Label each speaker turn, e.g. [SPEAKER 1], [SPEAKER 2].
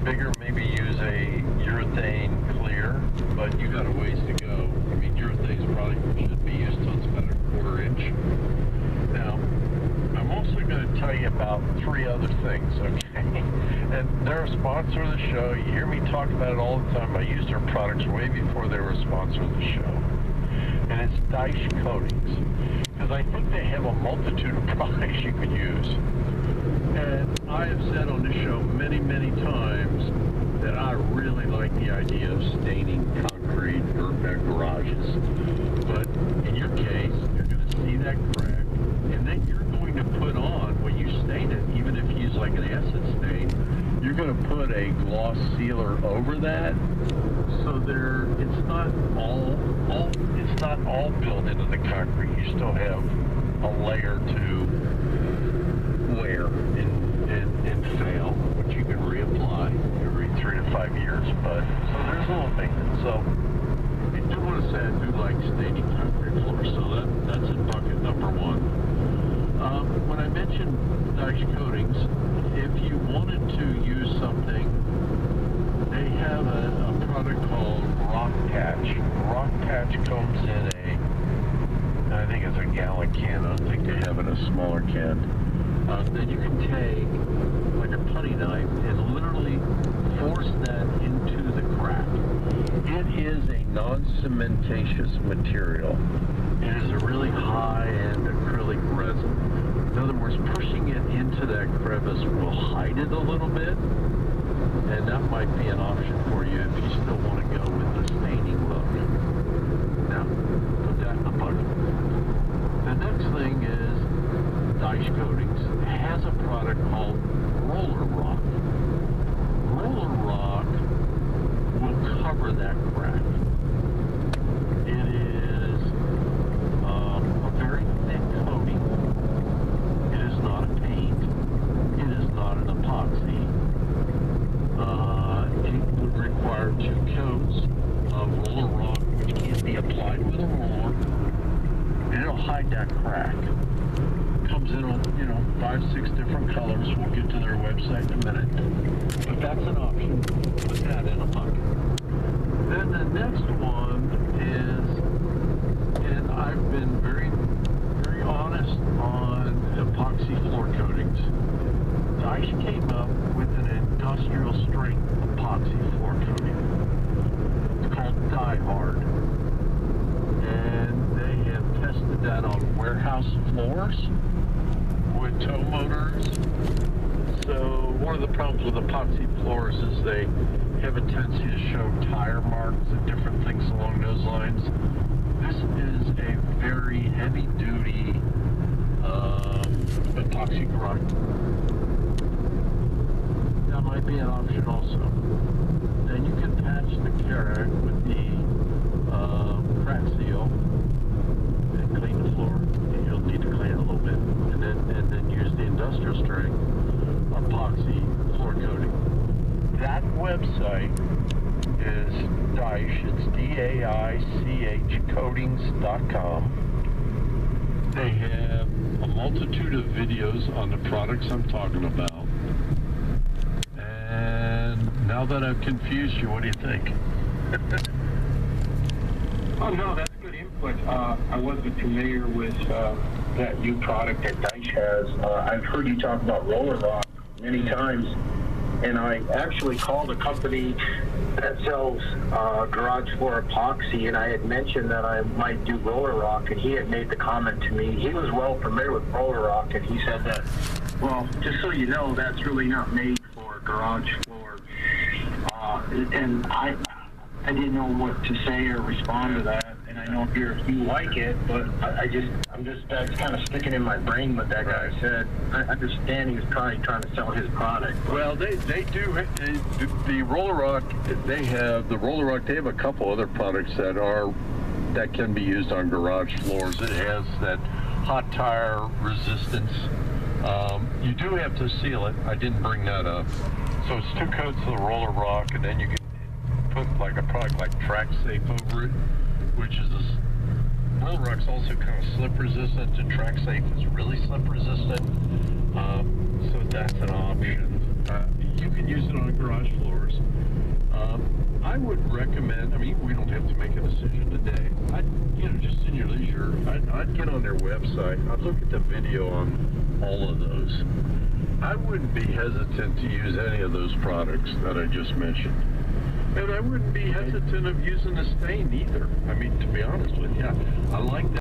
[SPEAKER 1] bigger, maybe use a urethane clear, but you got a ways to go. I mean, urethane probably should be used till it's about a 1/4 inch. Now, I'm also going to tell you about 3 other things, okay? And they're a sponsor of the show. You hear me talk about it all the time. I used their products way before they were a sponsor of the show. And it's Dice Coatings. Because I think they have a multitude of products you could use. And I have said on this show many, many times that I really like the idea of staining concrete or garages. But in your case, you're going to see that crack, and then you're going to put on, when you stain it, even if you use like an acid stain, you're going to put a gloss sealer over that, so it's not all built into the concrete. You still have a layer to wear and fail, which you can reapply every 3 to 5 years. But so there's a little maintenance. So I do want to say I do like staining concrete floors. So that's in bucket number 1. When I mentioned Dice Coatings, if you wanted to use something, they have a product called Rock Patch. Rock Patch comes in I think it's a gallon can. I don't think they have it in a smaller can. Then you can take like a putty knife and literally force that into the crack. It is a non-cementatious material. It is a really high-end acrylic resin. In other words, pushing it into that crevice will hide it a little bit, and that might be an option for you if you still want to go with the staining look. Now, put that in the bucket. The next thing is Dice Coatings has a product called Roller Rock. Roller Rock will cover that crack. It is a very thick coating. It is not a paint. It is not an epoxy. It would require 2 coats of Roller Rock, which can be applied with a roller, and it'll hide that crack. Comes in on, 5, 6 different colors. We'll get to their website in a minute. But that's an option. Put that in a bucket. Then the next one is, and I've been very, very honest on epoxy floor coatings. Dice came up with an industrial strength epoxy floor coating. It's called Die Hard. And they have tested that on warehouse floors with tow motors. So one of the problems with epoxy floors is they have a tendency to show tire marks and different things along those lines. This is a very heavy-duty epoxy grind. That might be an option also. Then you can patch the crack with the crack seal and clean the floor. You'll need to clean it a little bit, and then use the industrial strength epoxy floor coating. That website is Dice. It's DAICH coatings.com. They have a multitude of videos on the products I'm talking about. And now that I've confused you, what do you think?
[SPEAKER 2] Oh, no, that's good input. I wasn't familiar with that new product that Dice has. I've heard you talk about Roller Rock many times, and I actually called a company that sells garage floor epoxy, and I had mentioned that I might do Roller Rock, and he had made the comment to me. He was well familiar with Roller Rock, and he said that, well, just so you know, that's really not made for garage floor. And I didn't know what to say or respond to that, and I know you like it, but that's kind of sticking in my brain what that guy said. I understand he was probably trying to sell his product.
[SPEAKER 1] Well, they do. The Roller Rock, they have a couple other products that can be used on garage floors. It has that hot tire resistance. You do have to seal it. I didn't bring that up. So it's 2 coats of the Roller Rock, and then you can put like a product like Track Safe over it, which is Roller Rock's also kind of slip resistant, and Track Safe is really slip resistant. So that's an option. You can use it on a garage floors. I would recommend, I mean, we don't have to make a decision today. Just in your leisure, I'd get on their website. I'd look at the video on all of those. I wouldn't be hesitant to use any of those products that I just mentioned. And I wouldn't be hesitant of using a stain either. I mean, to be honest with you, I like that.